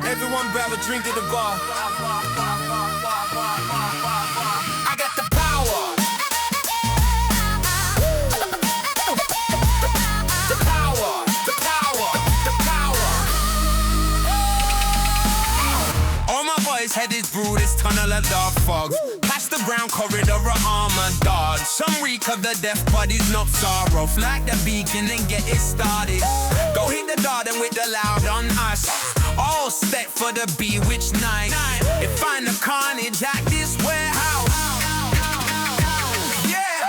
Everyone grab a drink at the bar. I got the power. The power, the power, the power. All my boys headed through this tunnel of dark fog. Past the brown corridor of armored guards. Some reek of the deaf bodies, not sorrow. Flag the beacon and get it started. Go hit the garden with the loud on us. All set for the bewitched night. If find the carnage at this warehouse. Yeah!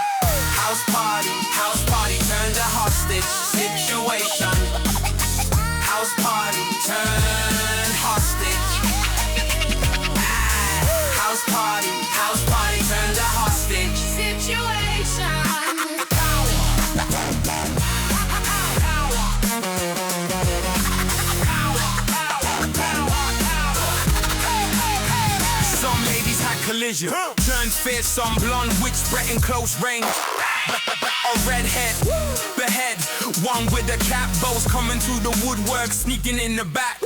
House party turn to hostage situation. House party turn hostage. House party turn to hostage situation. Some ladies had collision, turned fierce, some blonde witch threatened close range. A redhead, behead, one with a cap, bows coming through the woodwork, sneaking in the back.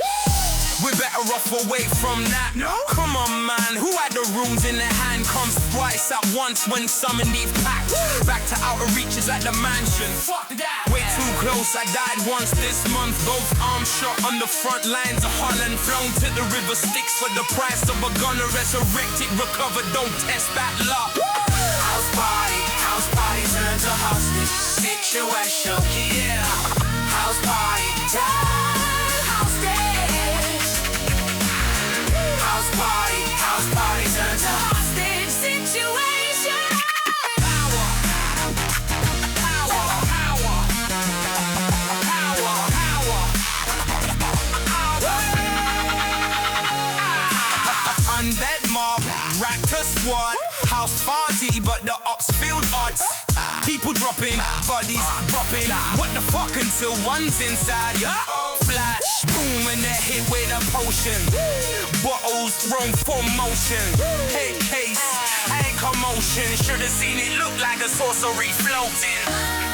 We're better off away from that. No? Come on, man, who had the runes in their hand? Comes twice at once when summoned these packs. Back to outer reaches at the mansion. Fuck that. Way too close, I died once this month. Both arms shot on the front lines of Holland. Flown to the river Styx for the price of a gunner. Resurrected, recovered, don't test that luck. House party turns to hostage situation. Yeah. House party turn hostage. House party turn to hostage situation. Power, power, power, power, power. Undead mob, racked a squad. House party, but the ops filled odds. People dropping, bodies dropping. What the fuck until one's inside? Flash, boom, and they're hit with a potion. Bottles thrown for motion. Head case, and commotion. Should've seen it look like a sorcery floating.